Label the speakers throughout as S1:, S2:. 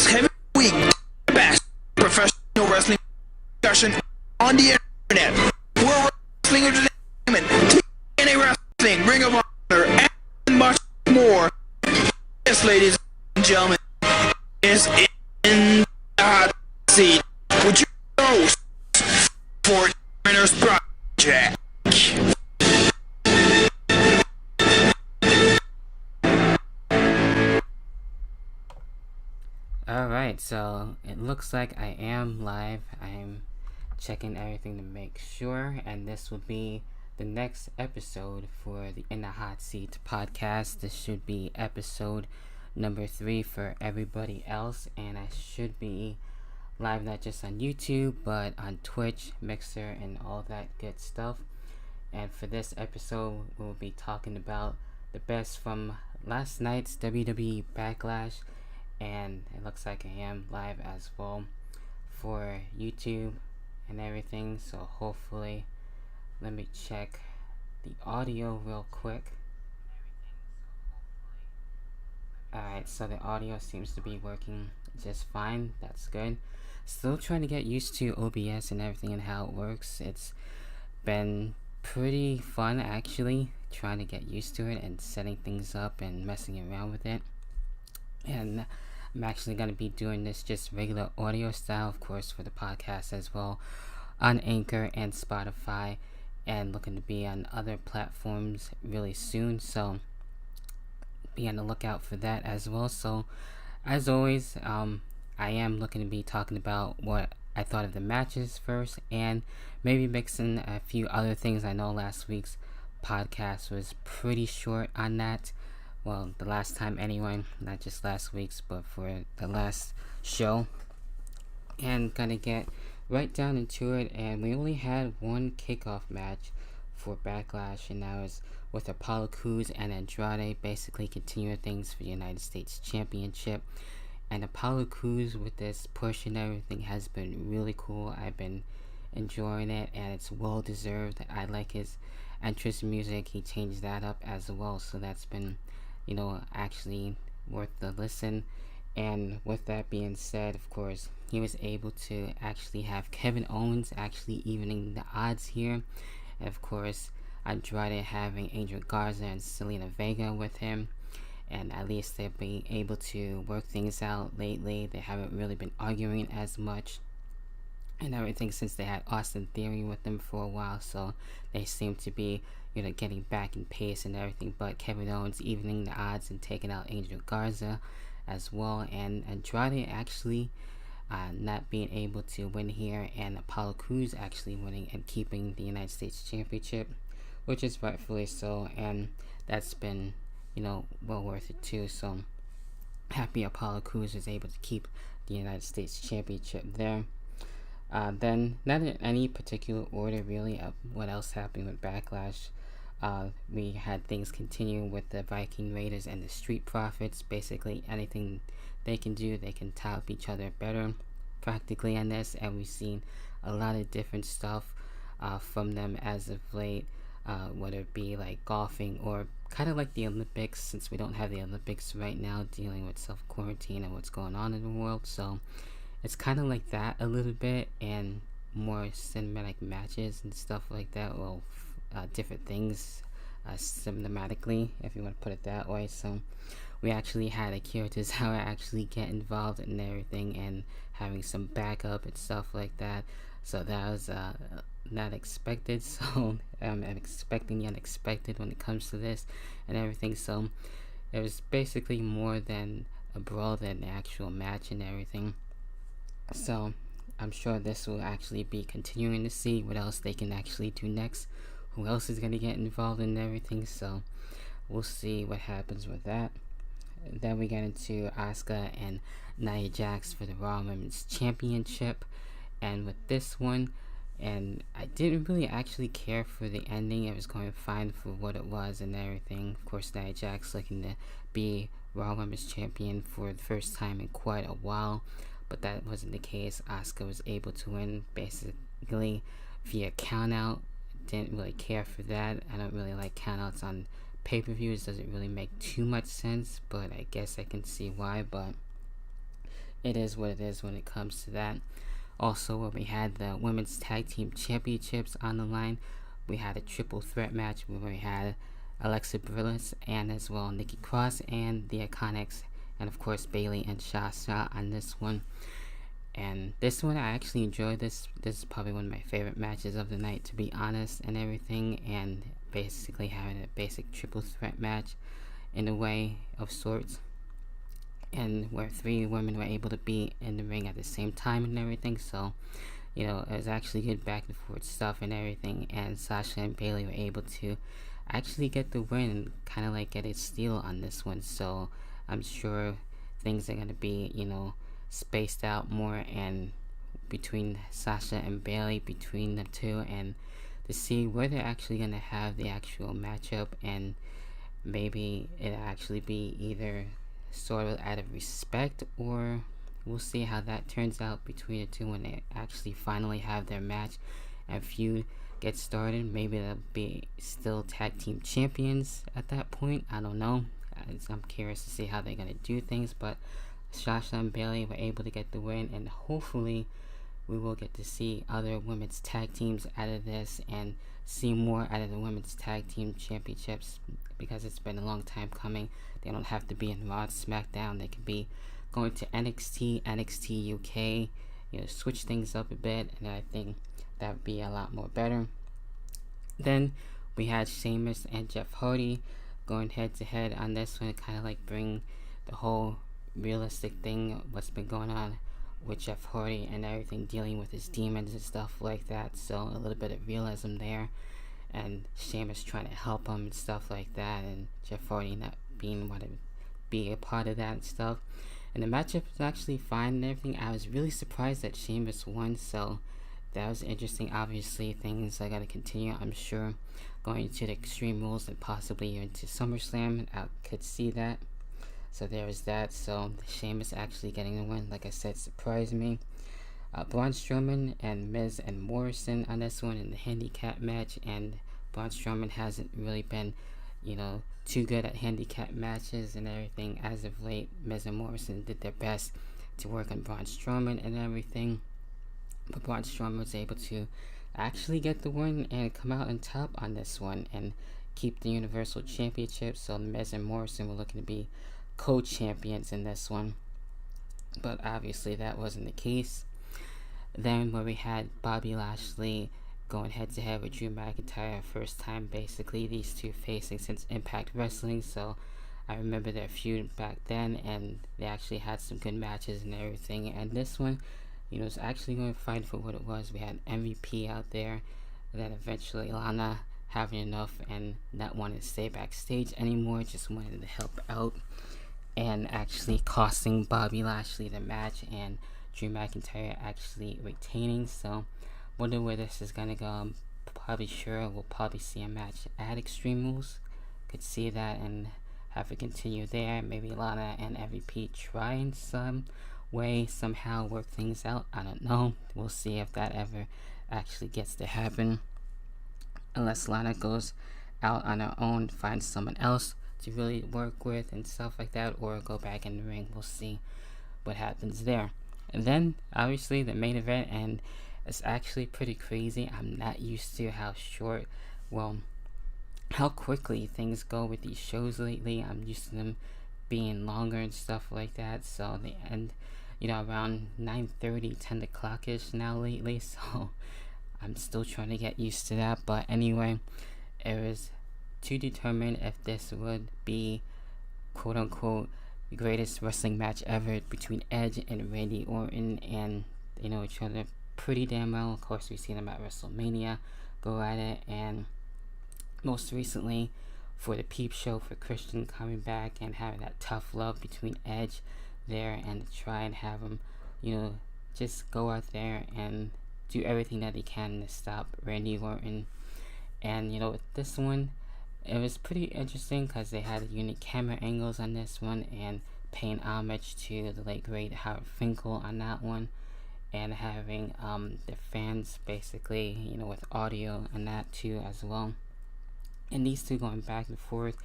S1: Heavy week bash professional wrestling discussion on the internet. World Wrestling Entertainment, TNA Wrestling, Ring of Honor, and much more. Yes, ladies and gentlemen, is in the hot seat with your host for Winners Project.
S2: Alright, so it looks like I am live. I'm checking everything to make sure, and this will be the next episode for the In the Hot Seat podcast. This should be episode number 3 for everybody else, and I should be live not just on YouTube, but on Twitch, Mixer, and all that good stuff. And for this episode, we'll be talking about the best from last night's WWE Backlash. And it looks like I am live as well for YouTube and everything, so hopefully, let me check the audio real quick. Alright, so the audio seems to be working just fine. That's good. Still trying to get used to OBS and everything and how it works. It's been pretty fun actually, trying to get used to it and setting things up and messing around with it. And I'm actually going to be doing this just regular audio style, of course, for the podcast as well, on Anchor and Spotify, and looking to be on other platforms really soon, so be on the lookout for that as well. So as always, I am looking to be talking about what I thought of the matches first, and maybe mixing a few other things. I know last week's podcast was pretty short on that. Well, the last time anyway, not just last week's, but for the last show. And gonna get right down into it, and we only had one kickoff match for Backlash, and that was with Apollo Crews and Andrade, basically continuing things for the United States Championship. And Apollo Crews with this push and everything has been really cool. I've been enjoying it, and it's well deserved. I like his entrance music. He changed that up as well, so that's been, you know, actually worth the listen. And with that being said, of course, he was able to actually have Kevin Owens actually evening the odds here. And of course, Andrade having Angel Garza and Selena Vega with him. And at least they've been able to work things out lately. They haven't really been arguing as much and everything since they had Austin Theory with them for a while. So they seem to be, you know, getting back in pace and everything. But Kevin Owens evening the odds and taking out Angel Garza as well, and Andrade actually not being able to win here, and Apollo Crews actually winning and keeping the United States Championship, which is rightfully so, and that's been, you know, well worth it too. So happy Apollo Crews was able to keep the United States Championship there. Then, not in any particular order really of what else happened with Backlash. We had things continuing with the Viking Raiders and the Street Profits. Basically anything they can do, they can top each other better practically on this, and we've seen a lot of different stuff from them as of late, whether it be like golfing or kind of like the Olympics, since we don't have the Olympics right now, dealing with self-quarantine and what's going on in the world. So it's kind of like that a little bit, and more cinematic matches and stuff like that. Well, different things cinematically, if you want to put it that way. So we actually had Akira Tozawa actually get involved in everything and having some backup and stuff like that. So that was not expected. So I'm expecting the unexpected when it comes to this and everything. So it was basically more than a brawl than the actual match and everything. So I'm sure this will actually be continuing to see what else they can actually do next, who else is going to get involved in everything. So we'll see what happens with that. Then we get into Asuka and Nia Jax for the Raw Women's Championship, and with this one, and I didn't really actually care for the ending. It was going fine for what it was and everything. Of course, Nia Jax looking to be Raw Women's Champion for the first time in quite a while, but that wasn't the case. Asuka was able to win basically via countout. Didn't really care for that. I don't really like countouts on pay-per-views. Doesn't really make too much sense, but I guess I can see why. But it is what it is when it comes to that. Also, where we had the women's tag team championships on the line, we had a triple threat match where we had Alexa Bliss and as well Nikki Cross and the Iconics, and of course Bayley and Sasha on this one. And this one I actually enjoyed. This is probably one of my favorite matches of the night, to be honest, and everything. And basically having a basic triple threat match in a way of sorts, and where 3 women were able to be in the ring at the same time and everything. So it was actually good back and forth stuff and everything, and Sasha and Bayley were able to actually get the win and kind of like get a steal on this one. So I'm sure things are going to be spaced out more and between Sasha and Bayley, between the two, and to see where they're actually going to have the actual matchup, and maybe it'll actually be either sort of out of respect, or we'll see how that turns out between the two when they actually finally have their match and feud get started. Maybe they'll be still tag team champions at that point. I don't know. I'm curious to see how they're going to do things, but Sasha and Bayley were able to get the win, and hopefully we will get to see other women's tag teams out of this and see more out of the women's tag team championships, because it's been a long time coming. They don't have to be in Raw, SmackDown. They can be going to NXT, NXT UK, switch things up a bit, and I think that would be a lot more better. Then we had Seamus and Jeff Hardy going head to head on this one, kind of like bring the whole realistic thing, what's been going on with Jeff Hardy and everything, dealing with his demons and stuff like that. So a little bit of realism there, and Sheamus trying to help him and stuff like that, and Jeff Hardy not being want to be a part of that and stuff. And the matchup was actually fine and everything. I was really surprised that Sheamus won, so that was interesting. Obviously things are going to continue, I'm sure, going into the Extreme Rules and possibly into SummerSlam. I could see that. So there was that. So Sheamus actually getting the win, like I said, surprised me. Braun Strowman and Miz and Morrison on this one in the handicap match, and Braun Strowman hasn't really been, too good at handicap matches and everything as of late. Miz and Morrison did their best to work on Braun Strowman and everything, but Braun Strowman was able to actually get the win and come out on top on this one and keep the Universal Championship. So Miz and Morrison were looking to be co-champions in this one, but obviously that wasn't the case. Then where we had Bobby Lashley going head to head with Drew McIntyre, first time basically these two facing since Impact Wrestling. So I remember their feud back then, and they actually had some good matches and everything. And this one, was actually going to fight for what it was. We had MVP out there, then eventually Lana having enough and not wanting to stay backstage anymore, just wanted to help out, and actually costing Bobby Lashley the match, and Drew McIntyre actually retaining. So wonder where this is gonna go. I'm probably sure we'll probably see a match at Extreme Rules. Could see that and have it continue there. Maybe Lana and MVP try in some way, somehow work things out. I don't know. We'll see if that ever actually gets to happen. Unless Lana goes out on her own, finds someone else to really work with and stuff like that, or go back in the ring. We'll see what happens there. And then obviously the main event, and it's actually pretty crazy. I'm not used to how quickly things go with these shows lately. I'm used to them being longer and stuff like that. So they end, around 9:30, 10 o'clock-ish now lately. So I'm still trying to get used to that. But anyway, it was to determine if this would be quote-unquote the greatest wrestling match ever between Edge and Randy Orton, and they know each other pretty damn well. Of course, we've seen them at WrestleMania go at it, and most recently for the Peep Show, for Christian coming back and having that tough love between Edge there, and to try and have him, just go out there and do everything that he can to stop Randy Orton. And with this one, it was pretty interesting because they had unique camera angles on this one, and paying homage to the late great Howard Finkel on that one, and having the fans basically, with audio and that too as well. And these two going back and forth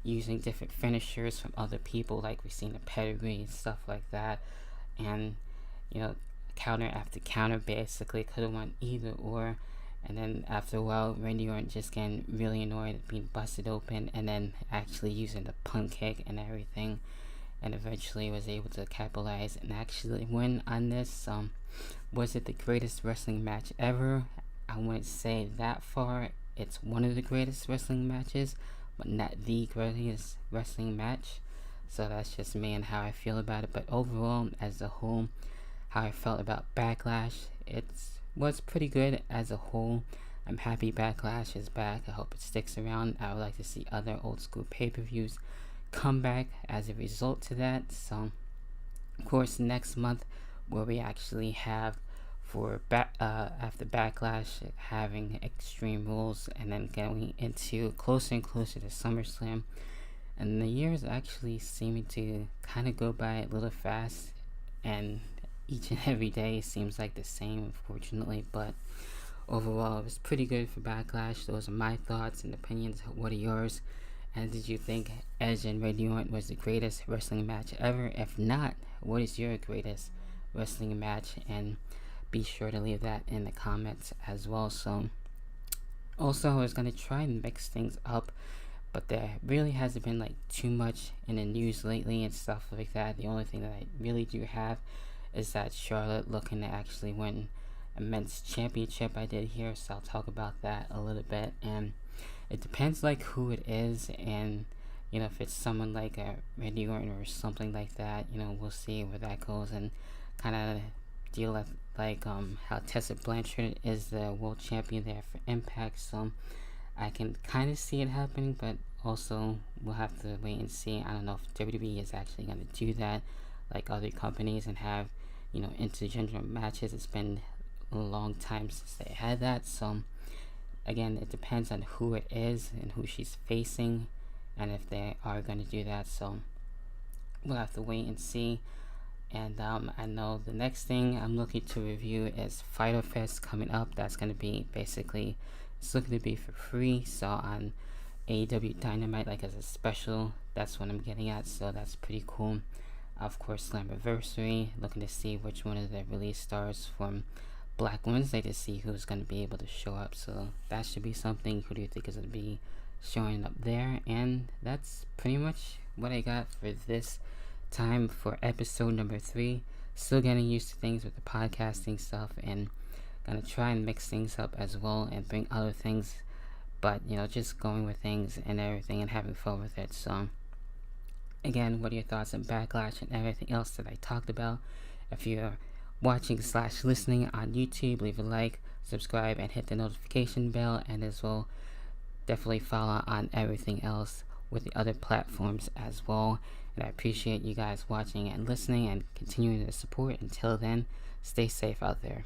S2: using different finishers from other people, like we've seen the pedigree and stuff like that. and counter after counter basically could have won either or. And then after a while, Randy Orton just getting really annoyed at being busted open, and then actually using the punt kick and everything, and eventually was able to capitalize and actually win on this. Was it the greatest wrestling match ever? I wouldn't say that far. It's one of the greatest wrestling matches, but not the greatest wrestling match. So that's just me and how I feel about it. But overall, as a whole, how I felt about Backlash, it was pretty good as a whole. I'm happy Backlash is back. I hope it sticks around. I would like to see other old school pay-per-views come back as a result to that. So, of course, next month, where we actually have for after Backlash having Extreme Rules, and then going into closer and closer to SummerSlam, and the year is actually seeming to kind of go by a little fast, and each and every day seems like the same, unfortunately. But overall, it was pretty good for Backlash. Those are my thoughts and opinions. What are yours? And did you think Edge and Randy Orton was the greatest wrestling match ever? If not, what is your greatest wrestling match? And be sure to leave that in the comments as well. So, also, I was going to try and mix things up, but there really hasn't been like too much in the news lately and stuff like that. The only thing that I really do have is that Charlotte looking to actually win a men's championship. I did hear, so I'll talk about that a little bit. And it depends like who it is, and if it's someone like a Randy Orton or something like that, we'll see where that goes, and kind of deal with like how Tessa Blanchard is the world champion there for Impact. So I can kind of see it happening, but also we'll have to wait and see. I don't know if WWE is actually going to do that like other companies and have intergender matches. It's been a long time since they had that. So again, it depends on who it is and who she's facing, and if they are going to do that. So we'll have to wait and see. And I know the next thing I'm looking to review is Fyter Fest coming up. That's going to be basically, it's looking to be for free. So on AEW Dynamite, like as a special, that's what I'm getting at. So that's pretty cool. Of course, Slammiversary, looking to see which one of the release stars from Black Wednesday to see who's going to be able to show up. So that should be something. Who do you think is going to be showing up there? And that's pretty much what I got for this time for episode number 3. Still getting used to things with the podcasting stuff, and gonna try and mix things up as well and bring other things, but just going with things and everything and having fun with it. So again, what are your thoughts on Backlash and everything else that I talked about? If you're watching / listening on YouTube, leave a like, subscribe, and hit the notification bell, and as well definitely follow on everything else with the other platforms as well. And I appreciate you guys watching and listening and continuing to support. Until then, stay safe out there.